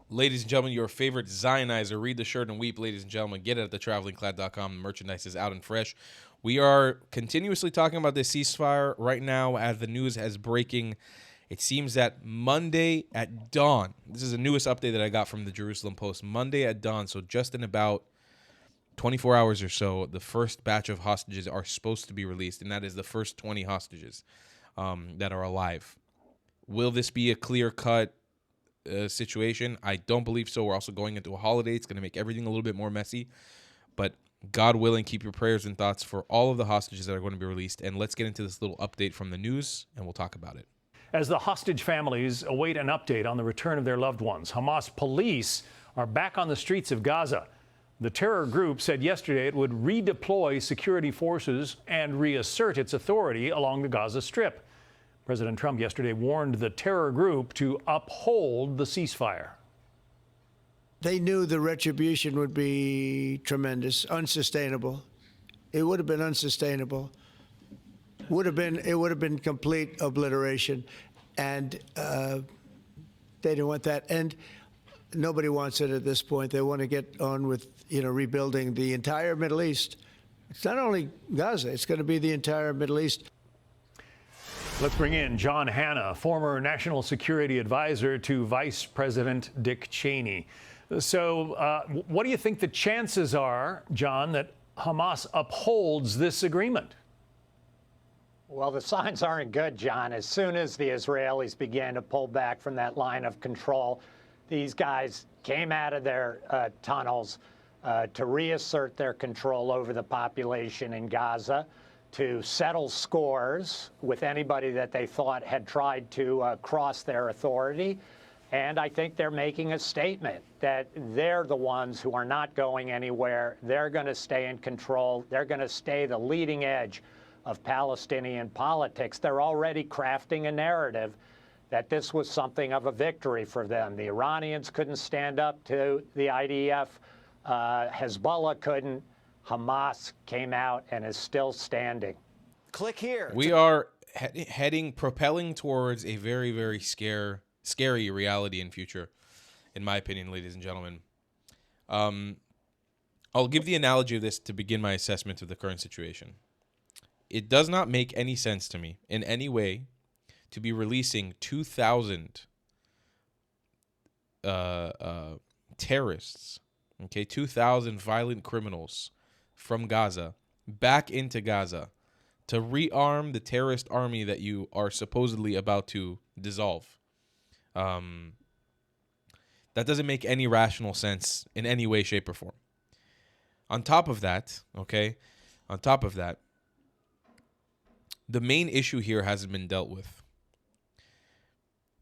Ladies and gentlemen, your favorite Zionizer. Read the shirt and weep, ladies and gentlemen. Get it at thetravelingclad.com. The merchandise is out and fresh. We are continuously talking about this ceasefire right now as the news has breaking. It seems that Monday at dawn, this is the newest update that I got from the Jerusalem Post, Monday at dawn, so just in about 24 hours or so, the first batch of hostages are supposed to be released, and that is the first 20 hostages that are alive. Will this be a clear-cut situation? I don't believe so. We're also going into a holiday. It's going to make everything a little bit more messy, but God willing, keep your prayers and thoughts for all of the hostages that are going to be released, and let's get into this little update from the news, and we'll talk about it. As the hostage families await an update on the return of their loved ones, Hamas police are back on the streets of Gaza. The terror group said yesterday it would redeploy security forces and reassert its authority along the Gaza Strip. President Trump yesterday warned the terror group to uphold the ceasefire. They knew the retribution would be tremendous, unsustainable. It would have been unsustainable. It would have been complete obliteration, and they didn't want that. And nobody wants it at this point. They want to get on with, rebuilding the entire Middle East. It's not only Gaza; it's going to be the entire Middle East. Let's bring in John Hanna, former National Security Advisor to Vice President Dick Cheney. So what do you think the chances are, John, that Hamas upholds this agreement? Well, the signs aren't good, John. As soon as the Israelis began to pull back from that line of control, these guys came out of their tunnels to reassert their control over the population in Gaza, to settle scores with anybody that they thought had tried to cross their authority. And I think they're making a statement that they're the ones who are not going anywhere. They're going to stay in control. They're going to stay the leading edge of Palestinian politics. They're already crafting a narrative that this was something of a victory for them. The Iranians couldn't stand up to the IDF. Hezbollah couldn't. Hamas came out and is still standing. Click here. We are propelling towards a very, very scary reality in future, in my opinion, ladies and gentlemen. I'll give the analogy of this to begin my assessment of the current situation. It does not make any sense to me in any way to be releasing 2,000 terrorists, 2,000 violent criminals from Gaza back into Gaza to rearm the terrorist army that you are supposedly about to dissolve. That doesn't make any rational sense in any way, shape, or form. On top of that, the main issue here hasn't been dealt with.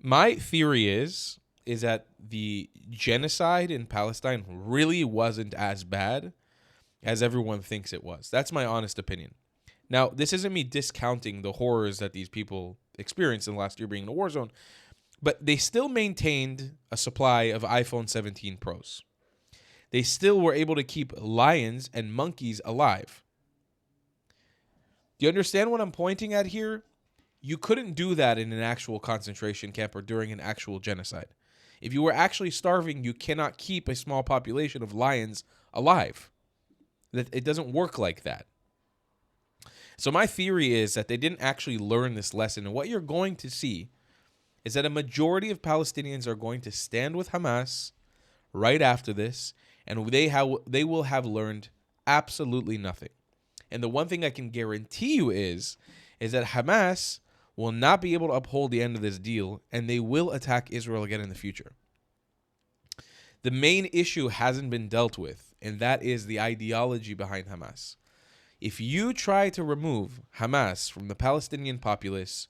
My theory is that the genocide in Palestine really wasn't as bad as everyone thinks it was. That's my honest opinion. Now, this isn't me discounting the horrors that these people experienced in the last year being in a war zone, but they still maintained a supply of iPhone 17 Pros. They still were able to keep lions and monkeys alive. Do you understand what I'm pointing at here? You couldn't do that in an actual concentration camp or during an actual genocide. If you were actually starving, you cannot keep a small population of lions alive. It doesn't work like that. So my theory is that they didn't actually learn this lesson. And what you're going to see is that a majority of Palestinians are going to stand with Hamas right after this, and they will have learned absolutely nothing. And the one thing I can guarantee you is that Hamas will not be able to uphold the end of this deal, and they will attack Israel again in the future. The main issue hasn't been dealt with, and that is the ideology behind Hamas. If you try to remove Hamas from the Palestinian populace,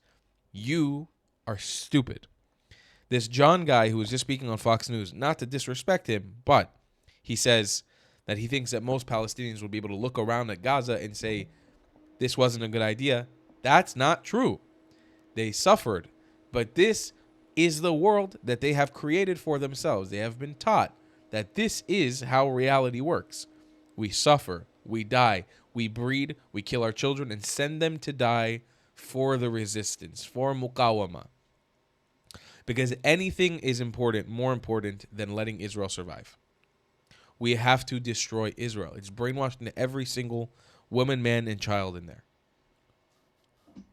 you are stupid. This John guy who was just speaking on Fox News, not to disrespect him, but he says that he thinks that most Palestinians will be able to look around at Gaza and say, this wasn't a good idea. That's not true. They suffered, but this is the world that they have created for themselves. They have been taught that this is how reality works. We suffer, we die, we breed, we kill our children and send them to die for the resistance, for muqawama. because anything is important, more important than letting Israel survive. We have to destroy Israel. It's brainwashed into every single woman, man, and child in there.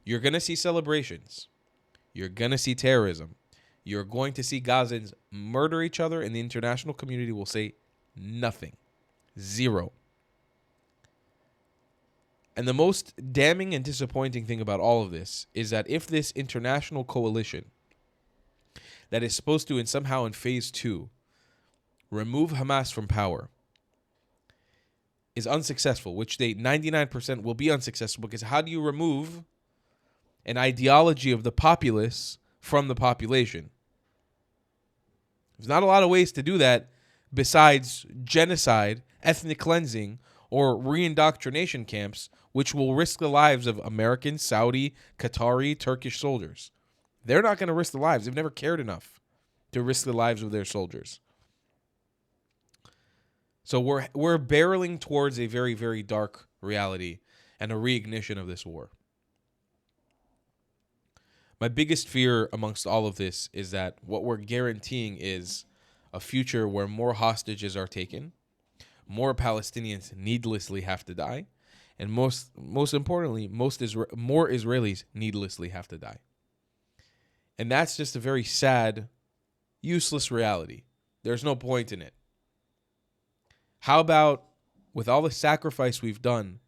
You're going to see celebrations. You're going to see terrorism. You're going to see Gazans murder each other, and the international community will say nothing. Zero. And the most damning and disappointing thing about all of this is that if this international coalition that is supposed to, and somehow in phase 2, remove Hamas from power is unsuccessful, which they 99% will be unsuccessful, because how do you remove an ideology of the populace from the population? There's not a lot of ways to do that besides genocide, ethnic cleansing, or re-indoctrination camps, which will risk the lives of American, Saudi, Qatari, Turkish soldiers. They're not going to risk the lives. They've never cared enough to risk the lives of their soldiers. So we're barreling towards a very, very dark reality and a reignition of this war. My biggest fear amongst all of this is that what we're guaranteeing is a future where more hostages are taken, more Palestinians needlessly have to die, and most importantly, more Israelis needlessly have to die. And that's just a very sad, useless reality. There's no point in it. How about, with all the sacrifice we've done,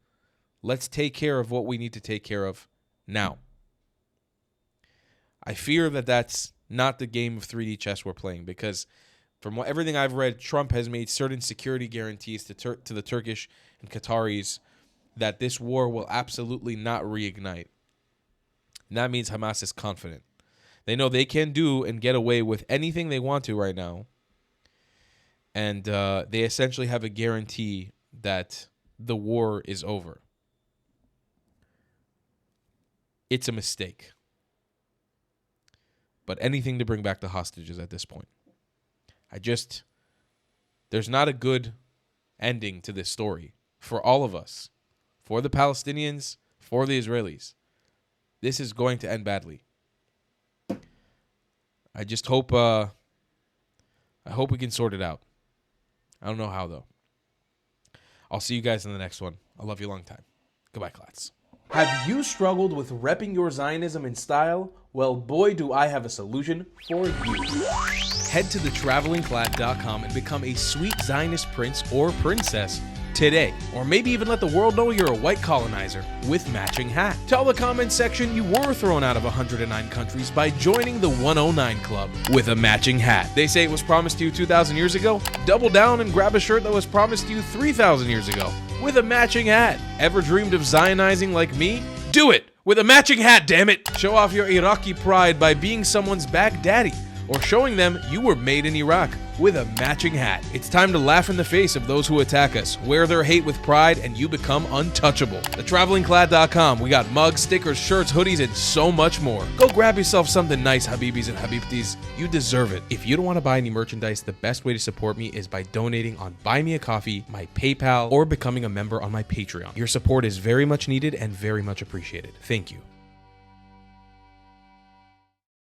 let's take care of what we need to take care of now. I fear that that's not the game of 3D chess we're playing, because from everything I've read, Trump has made certain security guarantees to the Turkish and Qataris that this war will absolutely not reignite. And that means Hamas is confident. They know they can do and get away with anything they want to right now. And they essentially have a guarantee that the war is over. It's a mistake. But anything to bring back the hostages at this point. There's not a good ending to this story for all of us, for the Palestinians, for the Israelis. This is going to end badly. I just hope, I hope we can sort it out. I don't know how, though. I'll see you guys in the next one. I love you long time. Goodbye, Klats. Have you struggled with repping your Zionism in style? Well, boy, do I have a solution for you. Head to thetravelingclad.com and become a sweet Zionist prince or princess today. Or maybe even let the world know you're a white colonizer with matching hat. Tell the comments section you were thrown out of 109 countries by joining the 109 Club with a matching hat. They say it was promised to you 2,000 years ago? Double down and grab a shirt that was promised to you 3,000 years ago with a matching hat. Ever dreamed of Zionizing like me? Do it with a matching hat, damn it! Show off your Iraqi pride by being someone's Baghdadi, or showing them you were made in Iraq with a matching hat. It's time to laugh in the face of those who attack us, wear their hate with pride, and you become untouchable. TheTravelingClad.com. We got mugs, stickers, shirts, hoodies, and so much more. Go grab yourself something nice, Habibis and Habibtis. You deserve it. If you don't want to buy any merchandise, the best way to support me is by donating on Buy Me a Coffee, my PayPal, or becoming a member on my Patreon. Your support is very much needed and very much appreciated. Thank you.